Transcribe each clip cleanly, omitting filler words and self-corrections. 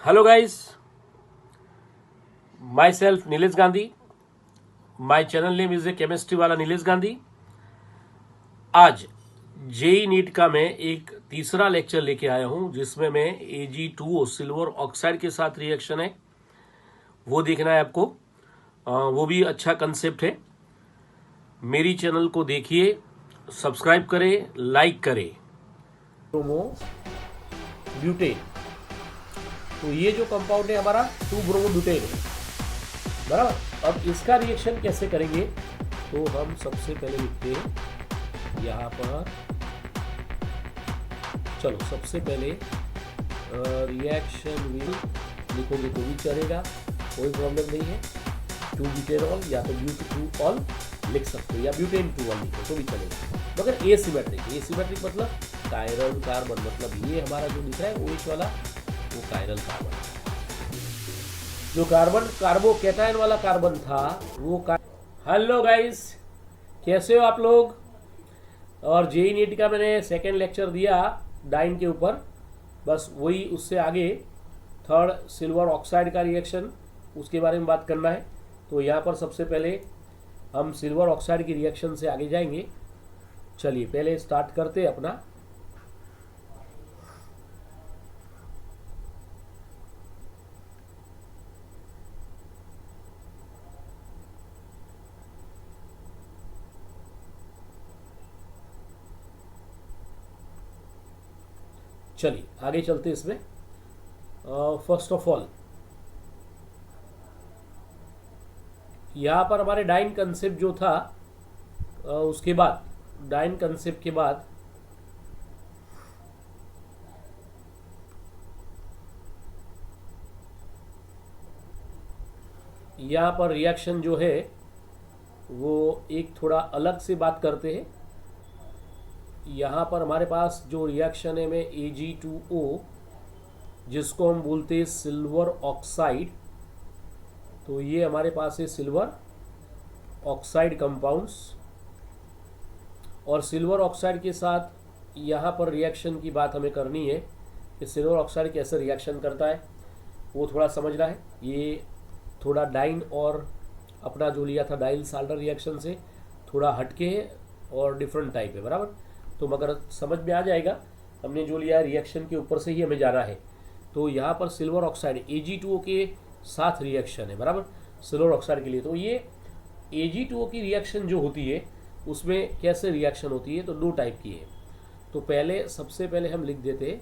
Hello guys, my self Nilesh Gandhi. My channel name is a chemistry वाला नीलेश गांधी। आज JEE NEET का मैं एक तीसरा लेक्चर लेके आया हूं जिसमें मैं Ag2O सिल्वर ऑक्साइड के साथ रिएक्शन है वो देखना है आपको। वो भी अच्छा कंसेप्ट है। मेरी चैनल को देखिए, सब्सक्राइब करें, लाइक करें। ब्रोमो ब्यूटेन, तो ये जो कंपाउंड है हमारा 2 ब्रोमो ब्यूटेन है, बराबर। अब इसका रिएक्शन कैसे करेंगे, तो हम सबसे पहले लिखते हैं यहाँ पर। चलो सबसे पहले रिएक्शन विल लिखोगे तो भी चलेगा, कोई प्रॉब्लम नहीं है। 2 ब्यूटेनॉल या तो ब्यूटेनॉल लिख सकते हो या ब्यूटेन 2 लिखो तो भी चलेगा, मगर एसिमेट्रिक मतलब कायरल कार्बन, मतलब ये हमारा जो दिख रहा है OH वाला वो कायरल कार्बन, जो कार्बन कार्बोकैटायन वाला कार्बन था वो हेलो गाइस, कैसे हो आप लोग। और जेई नीट का मैंने सेकेंड लेक्चर दिया डाइन के ऊपर, बस वही उससे आगे थर्ड सिल्वर ऑक्साइड का रिएक्शन उसके बारे में बात करना है। तो यहाँ पर सबसे पहले हम सिल्वर ऑक्साइड की रिएक्शन से आगे जाएंगे। चलिए पहले स्टार्ट करते अपना। चलिए आगे चलते इसमें। फर्स्ट ऑफ ऑल यहाँ पर हमारे डाइन कंसेप्ट जो था, उसके बाद डाइन कंसेप्ट के बाद यहाँ पर रिएक्शन जो है वो एक थोड़ा अलग से बात करते हैं। यहाँ पर हमारे पास जो रिएक्शन है में Ag2O, जिसको हम बोलते हैं सिल्वर ऑक्साइड, तो ये हमारे पास है सिल्वर ऑक्साइड कंपाउंड्स। और सिल्वर ऑक्साइड के साथ यहाँ पर रिएक्शन की बात हमें करनी है कि सिल्वर ऑक्साइड कैसे रिएक्शन करता है वो थोड़ा समझना है। ये थोड़ा डाइन और अपना जो लिया था डाइल साल्टर रिएक्शन से थोड़ा हटके है और डिफरेंट टाइप है, बराबर। तो मगर समझ में आ जाएगा, हमने जो लिया रिएक्शन के ऊपर से ही हमें जाना है। तो यहाँ पर सिल्वर ऑक्साइड Ag2O के साथ रिएक्शन है, बराबर, सिल्वर ऑक्साइड के लिए। तो ये Ag2O की रिएक्शन जो होती है उसमें कैसे रिएक्शन होती है, तो 2 टाइप की है। तो पहले सबसे पहले हम लिख देते,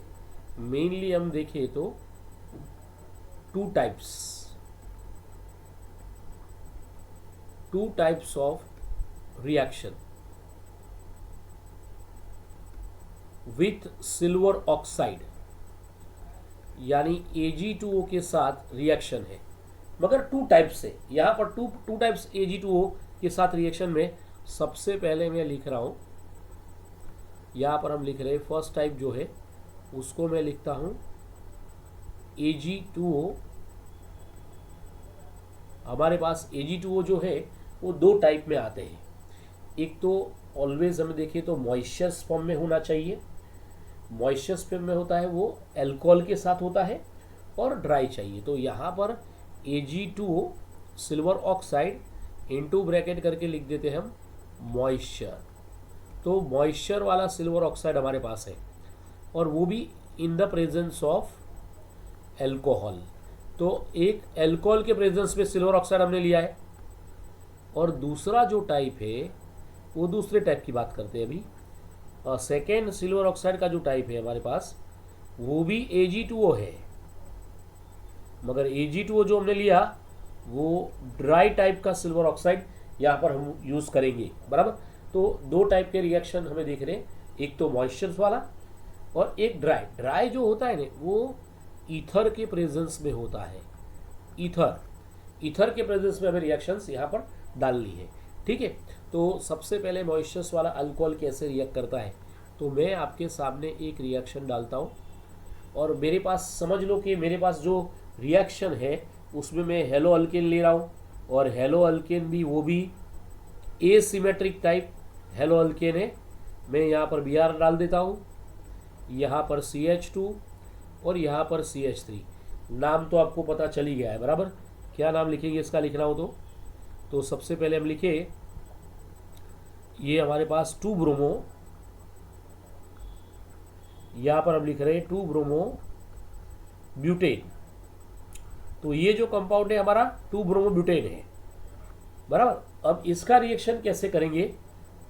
मेनली हम देखें तो 2 types of reaction with silver oxide, यानी Ag2O के साथ रिएक्शन है, मगर 2 टाइप्स से। यहाँ पर टू टाइप्स Ag2O के साथ रिएक्शन में सबसे पहले मैं लिख रहा हूँ, यहाँ पर हम लिख रहे हैं फर्स्ट टाइप जो है उसको मैं लिखता हूँ Ag2O। हमारे पास Ag2O जो है वो 2 टाइप में आते हैं। एक तो ऑलवेज हम देखें तो मॉइस्चर्स फॉर्म में होना चाहिए, मॉइस्चर्स फॉर्म में होता है वो अल्कोहल के साथ होता है, और ड्राई चाहिए। तो यहाँ पर Ag2O silver oxide into bracket करके लिख देते हैं हम मॉइस्चर। तो मॉइस्चर वाला सिल्वर ऑक्साइड हमारे पास है, और वो भी in the presence of alcohol. तो एक अल्कोहल के प्रेजेंस में सिल्वर ऑक्साइड हमने लिया है। और दूसरा जो टाइप है वो दूसरे टाइप की बात करते हैं अभी। सेकेंड सिल्वर ऑक्साइड का जो टाइप है हमारे पास वो भी Ag2O है, मगर Ag2O जो हमने लिया वो ड्राई टाइप का सिल्वर ऑक्साइड यहाँ पर हम यूज़ करेंगे, बराबर। तो 2 टाइप के रिएक्शन हमें देख रहे हैं, एक तो मॉइस्चर्स वाला और एक ड्राई जो होता है ना वो ईथर के प्रेजेंस में होता है। ईथर के प्रेजेंस में हमें रिएक्शंस यहाँ पर डालनी है, ठीक है। तो सबसे पहले मॉइस्चर्स वाला अल्कोहल कैसे रिएक्ट करता है, तो मैं आपके सामने एक रिएक्शन डालता हूँ, और मेरे पास समझ लो कि मेरे पास जो रिएक्शन है उसमें मैं हेलो अल्केन ले रहा हूँ, और हेलो अल्केन भी वो भी एसिमेट्रिक टाइप हेलो अल्केन है। मैं यहाँ पर Br डाल देता हूँ, यहाँ पर CH2 और यहाँ पर CH3। नाम तो आपको पता चल ही गया है, बराबर। क्या नाम लिखेंगे इसका लिखना हो तो सबसे पहले हम लिखे, ये हमारे पास 2 ब्रोमो, यहाँ पर हम लिख रहे हैं 2 ब्रोमो ब्यूटेन। तो ये जो कंपाउंड है हमारा 2 ब्रोमो ब्यूटेन है, बराबर। अब इसका रिएक्शन कैसे करेंगे,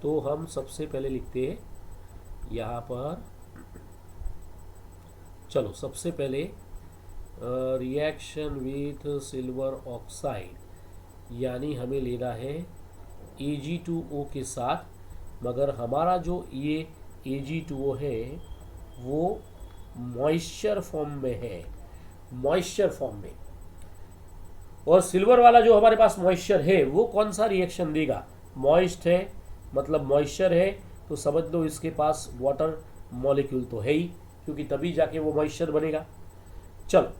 तो हम सबसे पहले लिखते हैं यहाँ पर, चलो सबसे पहले रिएक्शन विथ सिल्वर ऑक्साइड, यानी हमें लेना है Ag2O के साथ, मगर हमारा जो ये Ag2O है वो मॉइस्चर फॉर्म में है, मॉइस्चर फॉर्म में। और सिल्वर वाला जो हमारे पास मॉइस्चर है वो कौन सा रिएक्शन देगा, मॉइस्ट है, मतलब मॉइस्चर है, तो समझ लो इसके पास वाटर मॉलिक्यूल तो है ही, क्योंकि तभी जाके वो मॉइस्चर बनेगा। चलो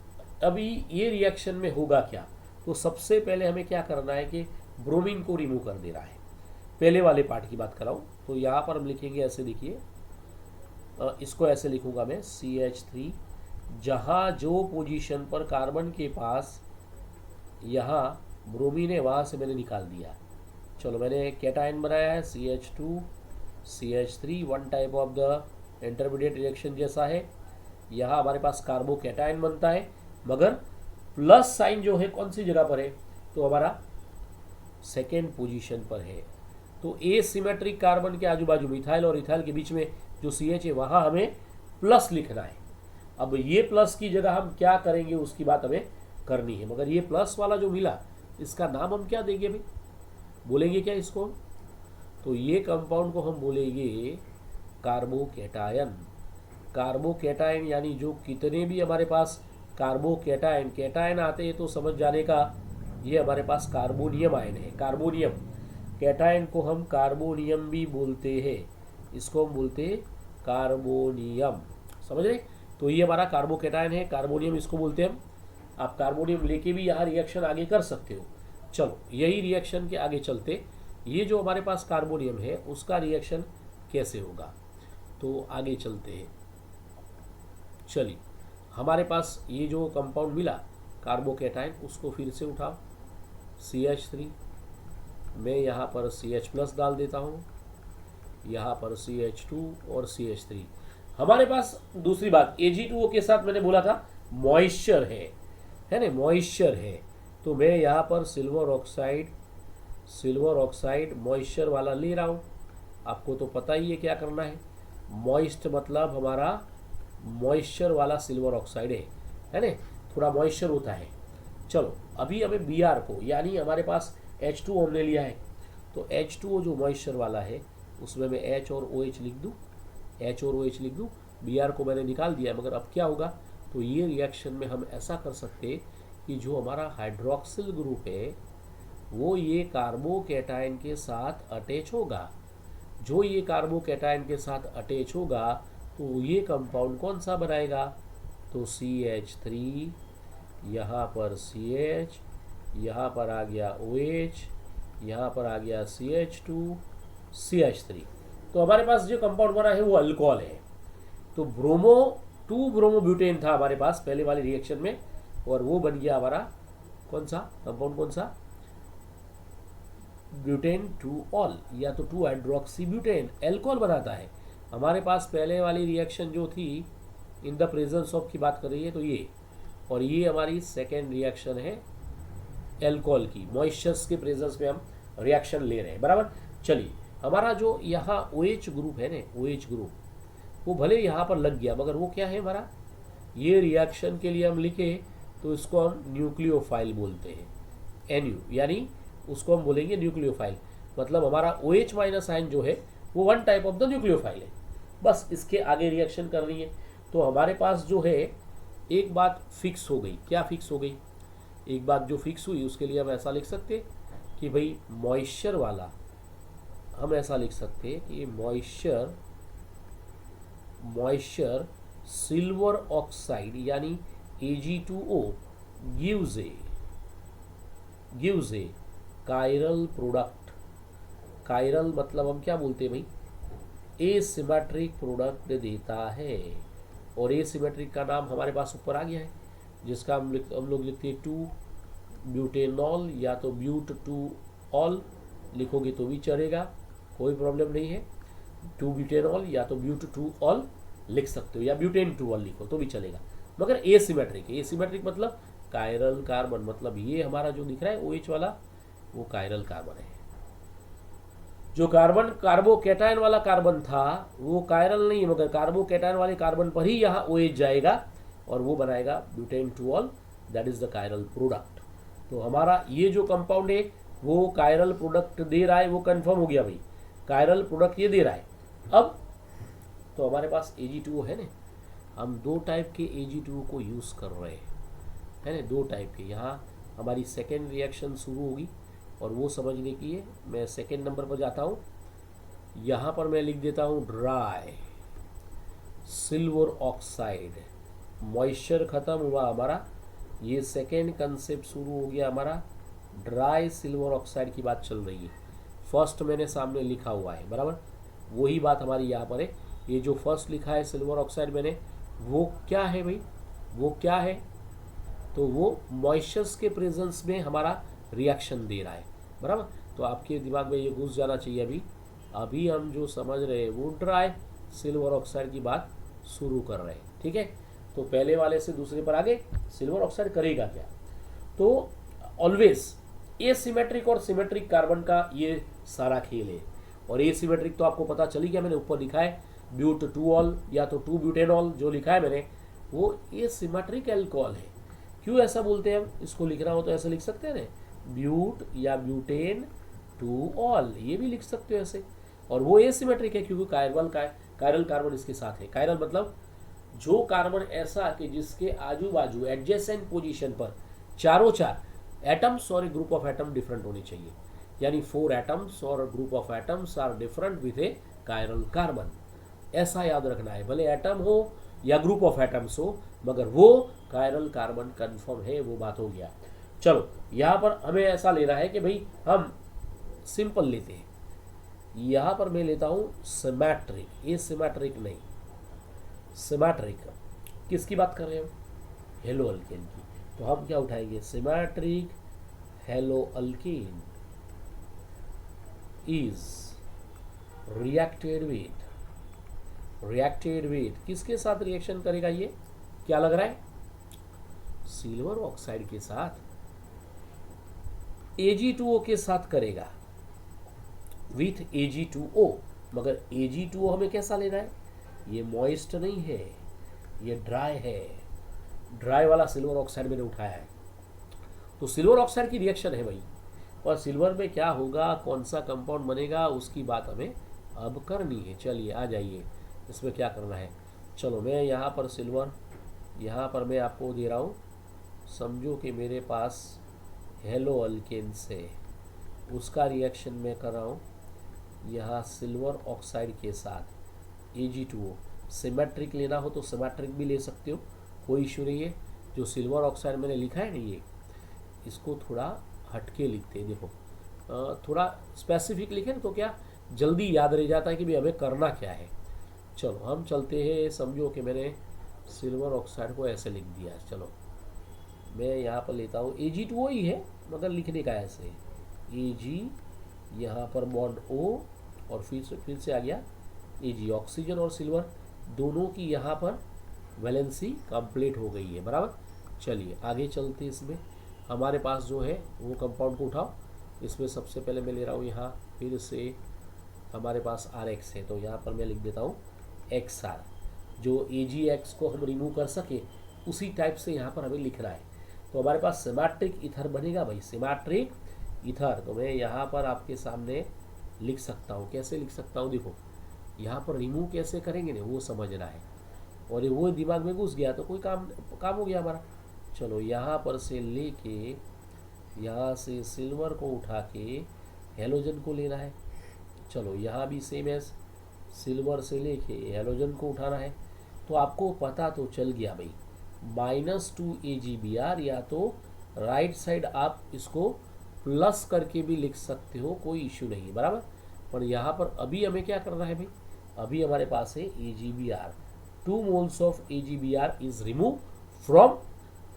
अभी ये रिएक्शन में होगा क्या, तो सबसे पहले हमें क्या करना है कि ब्रोमीन को रिमूव कर देना है। पहले वाले पार्ट की बात कराऊँ तो यहाँ पर हम लिखेंगे ऐसे, देखिए इसको ऐसे लिखूंगा मैं CH3, जहाँ जो पोजीशन पर कार्बन के पास यहाँ ब्रोमीन है वहाँ से मैंने निकाल दिया। चलो मैंने कैटायन बनाया है CH2 CH3, one type of the intermediate reaction जैसा है। यहाँ हमारे पास कार्बो कैटायन बनता है, मगर प्लस साइन जो है कौन सी जगह पर है, तो हमारा सेकेंड पोजीशन पर है। तो एसिमेट्रिक कार्बन के आजू बाजू मिथाइल और इथाइल के बीच में जो CH है वहाँ हमें प्लस लिखना है। अब ये प्लस की जगह हम क्या करेंगे उसकी बात हमें करनी है, मगर ये प्लस वाला जो मिला इसका नाम हम क्या देंगे भाई, बोलेंगे क्या इसको, तो ये कंपाउंड को हम बोलेंगे कार्बोकैटायन। कार्बोकैटायन यानी जो कितने भी हमारे पास कार्बोकैटायन कैटायन आते हैं तो समझ जाने का ये हमारे पास कार्बोनियम आयन है। कार्बोनियम कैटायन को हम कार्बोनियम भी बोलते हैं, इसको हम बोलते हैं कार्बोनियम, समझ रहे। तो ये हमारा कार्बोकैटायन है, कार्बोनियम इसको बोलते हैं हम। आप कार्बोनियम लेके भी यहाँ रिएक्शन आगे कर सकते हो। चलो यही रिएक्शन के आगे चलते, ये जो हमारे पास कार्बोनियम है उसका रिएक्शन कैसे होगा, तो आगे चलते हैं। चलिए हमारे पास ये जो कंपाउंड मिला कार्बोकैटायन, उसको फिर से उठाओ CH3, मैं यहाँ पर CH+ डाल देता हूँ, यहाँ पर CH2 और CH3। हमारे पास दूसरी बात Ag2O के साथ मैंने बोला था मॉइस्चर है ना, मॉइस्चर है, तो मैं यहाँ पर सिल्वर ऑक्साइड मॉइस्चर वाला ले रहा हूँ। आपको तो पता ही है क्या करना है, मॉइस्ट मतलब हमारा मॉइस्चर वाला सिल्वर ऑक्साइड है ना, थोड़ा मॉइस्चर होता है। चलो अभी हमें Br को, यानी हमारे पास H2O हमने लिया है, तो H2O जो मॉइस्चर वाला है उसमें मैं H और OH लिख दूँ, Br को मैंने निकाल दिया, मगर अब क्या होगा, तो ये रिएक्शन में हम ऐसा कर सकते कि जो हमारा हाइड्रोक्सिल ग्रुप है वो ये कार्बोकैटायन के साथ अटैच होगा। जो ये कार्बोकैटायन के साथ अटैच होगा तो ये कंपाउंड कौन सा बनाएगा, तो CH3, यहाँ पर CH, यहाँ पर आ गया OH, यहाँ पर आ गया CH2 CH3। तो हमारे पास जो कंपाउंड बना है वो अल्कोहल है। तो 2 ब्रोमो ब्यूटेन था हमारे पास पहले वाली रिएक्शन में, और वो बन गया हमारा कौन सा कंपाउंड, कौन सा, ब्यूटेन 2 ऑल, या तो 2 हाइड्रोक्सी ब्यूटेन एल्कोहल बनाता है। हमारे पास पहले वाली रिएक्शन जो थी इन द प्रेजेंस ऑफ की बात कर रही है, तो ये, और ये हमारी सेकेंड रिएक्शन है एल्कोहल की, मॉइस्चर्स के प्रेजेंस में हम रिएक्शन ले रहे हैं, बराबर। चलिए हमारा जो यहाँ OH ग्रुप है ना, OH ग्रुप वो भले यहाँ पर लग गया, मगर वो क्या है हमारा, ये रिएक्शन के लिए हम लिखे तो इसको हम न्यूक्लियोफाइल बोलते हैं, NU, यानी उसको हम बोलेंगे न्यूक्लियोफाइल। मतलब हमारा OH माइनस आयन जो है वो one type of the nucleophile है, बस इसके आगे रिएक्शन करनी है। तो हमारे पास जो है एक बात फिक्स हो गई, क्या फिक्स हो गई, एक बात जो फिक्स हुई उसके लिए हम ऐसा लिख सकते कि भाई मॉइस्चर वाला, हम ऐसा लिख सकते कि मॉइस्चर सिल्वर ऑक्साइड यानी Ag2O gives a chiral product. Chiral मतलब हम क्या बोलते हैं भाई, एसिमेट्रिक प्रोडक्ट देता है, और एसिमेट्रिक का नाम हमारे पास ऊपर आ गया है, जिसका हम लोग लिखते हैं 2 ब्यूटेनॉल, या तो ब्यूट 2 ऑल लिखोगे तो भी चलेगा, कोई प्रॉब्लम नहीं है। 2 ब्यूटेनॉल या तो ब्यूट 2 ऑल लिख सकते हो, या ब्यूटेन 2 ऑल लिखो तो भी चलेगा, मगर एसिमेट्रिक है। एसिमेट्रिक मतलब कायरल कार्बन, मतलब ये हमारा जो दिख रहा है OH वाला वो कायरल कार्बन है। जो कार्बन कार्बोकैटायन वाला कार्बन था वो कायरल नहीं है, मगर कार्बोकैटायन वाले कार्बन पर ही यहाँ OH जाएगा और वो बनाएगा butane 2 all, that is the chiral product. तो हमारा ये जो कंपाउंड है वो कायरल प्रोडक्ट दे रहा है, वो कंफर्म हो गया भाई, कायरल प्रोडक्ट ये दे रहा है। अब तो हमारे पास Ag2O है ना, हम 2 टाइप के Ag2O को यूज़ कर रहे हैं, है ना, 2 टाइप के। यहाँ हमारी सेकेंड रिएक्शन शुरू होगी और वो समझने की है। मैं सेकेंड नंबर पर जाता हूँ, यहाँ पर मैं लिख देता हूँ ड्राई सिल्वर ऑक्साइड। मॉइस्चर खत्म हुआ हमारा, ये सेकेंड कंसेप्ट शुरू हो गया हमारा, ड्राई सिल्वर ऑक्साइड की बात चल रही है। फर्स्ट मैंने सामने लिखा हुआ है, बराबर, वही बात हमारी यहाँ पर है। ये जो फर्स्ट लिखा है सिल्वर ऑक्साइड मैंने, वो क्या है भाई, वो क्या है, तो वो मॉइस्चर्स के प्रेजेंस में हमारा रिएक्शन दे रहा है, बराबर। तो आपके दिमाग में ये घुस जाना चाहिए। अभी हम जो समझ रहे हैं वो ड्राई सिल्वर ऑक्साइड की बात शुरू कर रहे हैं, ठीक है। तो पहले वाले से दूसरे पर आगे सिल्वर ऑक्साइड करेगा क्या, तो ऑलवेज एसिमेट्रिक और सिमेट्रिक कार्बन का ये सारा खेल है। और एसिमेट्रिक तो आपको पता चली गया, मैंने ऊपर लिखा है ब्यूट 2 ऑल या तो 2 ब्यूटेनॉल, जो लिखा है मैंने वो एसिमेट्रिक एल्कोहल है। क्यों ऐसा बोलते हैं हम, इसको लिखना हो तो ऐसे लिख सकते हैं ना, ब्यूट या ब्यूटेन 2 ऑल, ये भी लिख सकते हो ऐसे। और वो एसिमेट्रिक है क्योंकि कायरल कार्बन इसके साथ है। कायरल मतलब जो कार्बन ऐसा कि जिसके आजू बाजू एडजेसेंट पोजीशन पर चारों चार एटम्स और ग्रुप ऑफ एटम डिफरेंट होने चाहिए, यानी 4 एटम्स और group of atoms are different with a chiral carbon. ऐसा याद रखना है, भले एटम हो या ग्रुप ऑफ एटम्स हो, मगर वो कायरल कार्बन कंफर्म है, वो बात हो गया। चलो यहाँ पर हमें ऐसा लेना है कि भाई हम सिंपल लेते हैं, यहाँ पर मैं लेता हूँ सिमेट्रिक, ये सिमेट्रिक नहीं, सिमेट्रिक किसकी बात कर रहे हैं हम, हेलो अल्केन की। तो हम क्या उठाएंगे, symmetric hello alkane is reacted with किसके साथ रिएक्शन करेगा, ये क्या लग रहा है, सिल्वर ऑक्साइड के साथ, Ag2O के साथ करेगा, विथ Ag2O। मगर Ag2O हमें कैसा लेना है, ये मॉइस्ट नहीं है, ये ड्राई है। ड्राई वाला सिल्वर ऑक्साइड मैंने उठाया है, तो सिल्वर ऑक्साइड की रिएक्शन है भाई, और सिल्वर में क्या होगा, कौन सा कंपाउंड बनेगा, उसकी बात हमें अब करनी है। चलिए आ जाइए, इसमें क्या करना है। चलो मैं यहाँ पर सिल्वर, यहाँ पर मैं आपको दे रहा हूँ, समझो कि मेरे पास हेलो अल्केन से उसका रिएक्शन मैं कर रहा हूँ यहाँ सिल्वर ऑक्साइड के साथ Ag2O। सिमेट्रिक लेना हो तो सिमेट्रिक भी ले सकते हो, कोई इशू नहीं है। जो सिल्वर ऑक्साइड मैंने लिखा है ना, ये इसको थोड़ा हटके लिखते हैं, देखो थोड़ा स्पेसिफिक लिखे ना तो क्या जल्दी याद रह जाता है कि भाई हमें करना क्या है। चलो हम चलते हैं, समझो कि मैंने सिल्वर ऑक्साइड को ऐसे लिख दिया। चलो मैं यहाँ पर लेता हूँ, Ag2O ही है मगर लिखने का ऐसे, Ag यहाँ पर बॉन्ड O और फिर से आ गया Ag। ऑक्सीजन और सिल्वर दोनों की यहाँ पर वैलेंसी कंप्लीट हो गई है, बराबर। चलिए आगे चलते, इसमें हमारे पास जो है वो कंपाउंड को उठाओ। इसमें सबसे पहले मैं ले रहा हूँ यहाँ फिर से हमारे पास RX है, तो यहाँ पर मैं लिख देता हूँ XR। जो AgX को हम रिमूव कर सके उसी टाइप से यहाँ पर हमें लिखना है। तो हमारे पास सिमेट्रिक ईथर बनेगा भाई, सिमेट्रिक ईथर। तो मैं यहाँ पर आपके सामने लिख सकता हूँ, कैसे लिख सकता हूँ, देखो यहाँ पर रिमूव कैसे करेंगे ना वो समझना है, और ये वो दिमाग में घुस गया तो कोई काम हो गया हमारा। चलो यहाँ पर से लेके यहाँ से सिल्वर को उठा के हेलोजन को लेना है। चलो यहाँ भी सेम है, सिल्वर से लेके हेलोजन को उठाना है। तो आपको पता तो चल गया भाई, -2 AgBr, या तो राइट साइड आप इसको प्लस करके भी लिख सकते हो, कोई इशू नहीं, बराबर। पर यहाँ पर अभी हमें क्या करना है भाई, अभी हमारे पास है AgBr। 2 moles of AgBr is remove from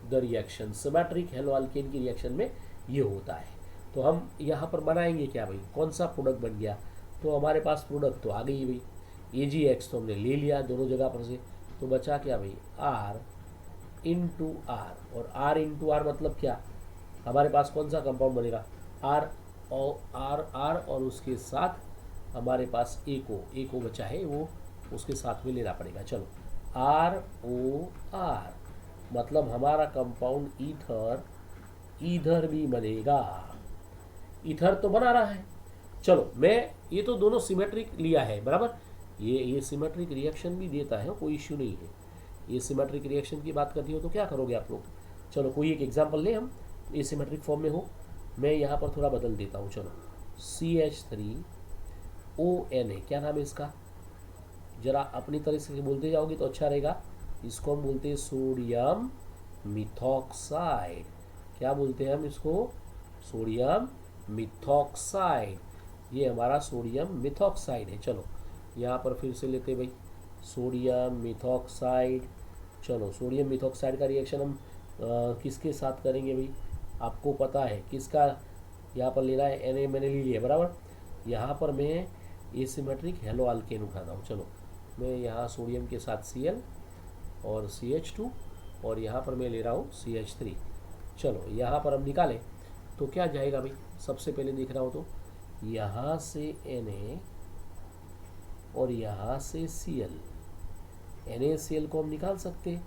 the reaction. Symmetric hello alkane की रिएक्शन में ये होता है। तो हम यहाँ पर बनाएंगे क्या भाई, कौन सा प्रोडक्ट बन गया, तो हमारे पास प्रोडक्ट तो आ गई भाई, AgX तो हमने ले लिया दोनों जगह पर से, तो बचा क्या भाई, R इंटू आर, और R इंटू आर मतलब क्या, हमारे पास कौन सा कंपाउंड बनेगा, R और उसके साथ हमारे पास एक ओ बचा है, वो उसके साथ में लेना पड़ेगा। चलो ROR मतलब हमारा कंपाउंड ईथर इधर भी बनेगा, ईथर तो बना रहा है। चलो मैं ये तो दोनों सिमेट्रिक लिया है बराबर, ये सिमेट्रिक रिएक्शन भी देता है, कोई इश्यू नहीं है। ये सिमेट्रिक रिएक्शन की बात करती हो तो क्या करोगे आप लोग, चलो कोई एक एग्जांपल ले हम, ये सिमेट्रिक फॉर्म में हो, मैं यहाँ पर थोड़ा बदल देता हूँ। चलो CH3ON है, क्या नाम है इसका, जरा अपनी तरह से बोलते जाओगे तो अच्छा रहेगा। इसको हम बोलते हैं सोडियम मिथॉक्साइड। क्या बोलते हैं हम इसको, सोडियम मिथॉक्साइड। ये हमारा सोडियम मिथॉक्साइड है। चलो यहाँ पर फिर से लेते भाई सोडियम मिथॉक्साइड। चलो सोडियम मिथॉक्साइड का रिएक्शन हम किसके साथ करेंगे भाई, आपको पता है किसका, यहाँ पर लेना है Na, मैंने ले लिया बराबर। यहाँ पर मैं एसिमेट्रिक हेलो अल्केन उठाता हूँ। चलो मैं यहाँ सोडियम के साथ Cl और CH2, और यहाँ पर मैं ले रहा हूँ CH3। चलो यहाँ पर हम निकालें तो क्या जाएगा भाई, सबसे पहले देख रहा हो तो यहाँ से Na और यहाँ से Cl, NaCl को हम निकाल सकते हैं।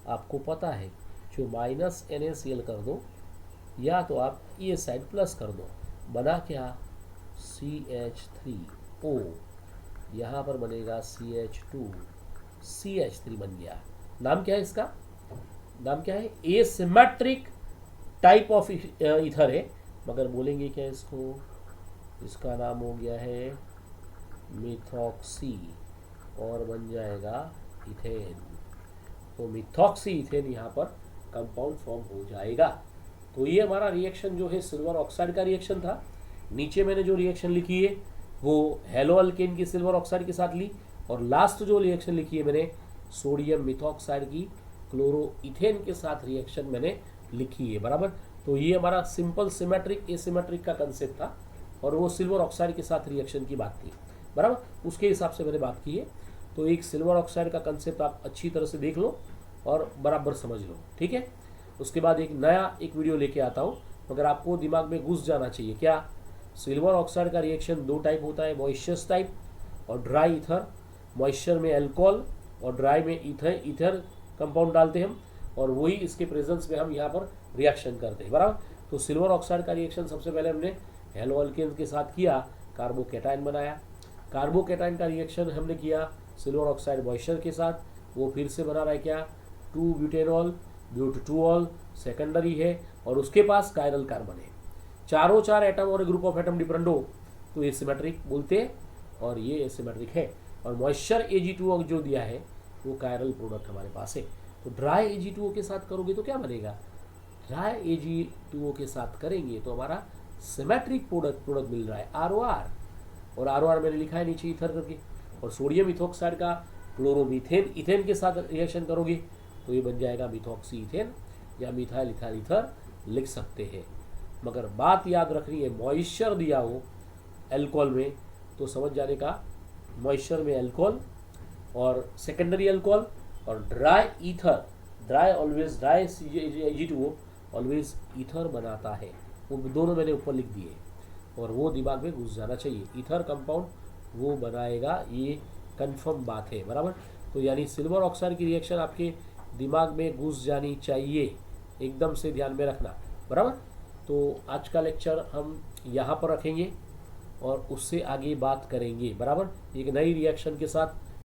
आपको पता है जो माइनस NaCl कर दो या तो आप ये साइड प्लस कर दो, बना क्या CH3O, यहाँ पर बनेगा CH2, CH3 बन गया। नाम क्या है इसका, नाम क्या है, एसिमेट्रिक टाइप ऑफ ईथर है, मगर बोलेंगे क्या इसको, इसका नाम हो गया है मिथॉक्सी और बन जाएगा इथेन। तो मिथॉक्सी इथेन यहाँ पर कंपाउंड फॉर्म हो जाएगा। तो ये हमारा रिएक्शन जो है सिल्वर ऑक्साइड का रिएक्शन था। नीचे मैंने जो रिएक्शन लिखी है वो हेलो अल्केन की सिल्वर ऑक्साइड के साथ ली, और लास्ट जो रिएक्शन लिखी है मैंने सोडियम मिथॉक्साइड की क्लोरोइथेन के साथ रिएक्शन मैंने लिखी है बराबर। तो ये हमारा सिंपल सिमेट्रिक एसिमेट्रिक का कंसेप्ट था, और वो सिल्वर ऑक्साइड के साथ रिएक्शन की बात थी बराबर, उसके हिसाब से मैंने बात की है। तो एक सिल्वर ऑक्साइड का कंसेप्ट आप अच्छी तरह से देख लो और बराबर समझ लो, ठीक है। उसके बाद एक नया वीडियो लेके आता हूँ, मगर आपको दिमाग में घुस जाना चाहिए क्या, सिल्वर ऑक्साइड का रिएक्शन दो टाइप होता है, मॉइस्चरस टाइप और ड्राई ईथर। मॉइस्चर में अल्कोहल और ड्राई में ईथर कंपाउंड डालते हैं हम, और वही इसके प्रेजेंस में हम यहाँ पर रिएक्शन करते हैं बराबर। तो सिल्वर ऑक्साइड का रिएक्शन सबसे पहले हमने हेलो अल्केन के साथ किया, कार्बोकेटाइन बनाया। कार्बोकेटाइन का रिएक्शन हमने किया सिल्वर ऑक्साइड मॉइस्चर के साथ, वो फिर से बना रहा है क्या, 2 ब्यूटेनॉल, ब्यूटोल सेकेंडरी है, और उसके पास कायरल कार्बन है। चारों चार एटम और ग्रुप ऑफ एटम डिफरेंट हो तो ये सिमेट्रिक बोलते हैं, और ये एसिमेट्रिक है। और मॉइस्चर Ag2O जो दिया है वो कायरल प्रोडक्ट हमारे पास है। तो ड्राई Ag2O के साथ करोगे तो क्या बनेगा, ड्राई Ag2O के साथ करेंगे तो हमारा सिमेट्रिक प्रोडक्ट मिल रहा है ROR, और ROR मैंने लिखा है नीचे ईथर करके। और सोडियम इथोक्साइड का क्लोरोमीथेन इथेन के साथ रिएक्शन करोगे तो ये बन जाएगा मिथॉक्सी इथेन, या मिथाइल इथाइल ईथर लिख सकते हैं। मगर बात याद रखनी है, मॉइस्चर दिया हो अल्कोहल में तो समझ जाने का, मॉइस्चर में अल्कोहल और सेकेंडरी अल्कोहल और dry ether, dry always, dry Ag2O always ether बनाता है। वो दोनों मैंने ऊपर लिख दिए और वो दिमाग में घुस जाना चाहिए, ईथर कंपाउंड वो बनाएगा, ये कंफर्म बात है बराबर। तो यानी सिल्वर ऑक्साइड की रिएक्शन आपके दिमाग में घुस जानी चाहिए, एकदम से ध्यान में रखना बराबर। तो आज का लेक्चर हम यहाँ पर रखेंगे और उससे आगे बात करेंगे बराबर, एक नई रिएक्शन के साथ।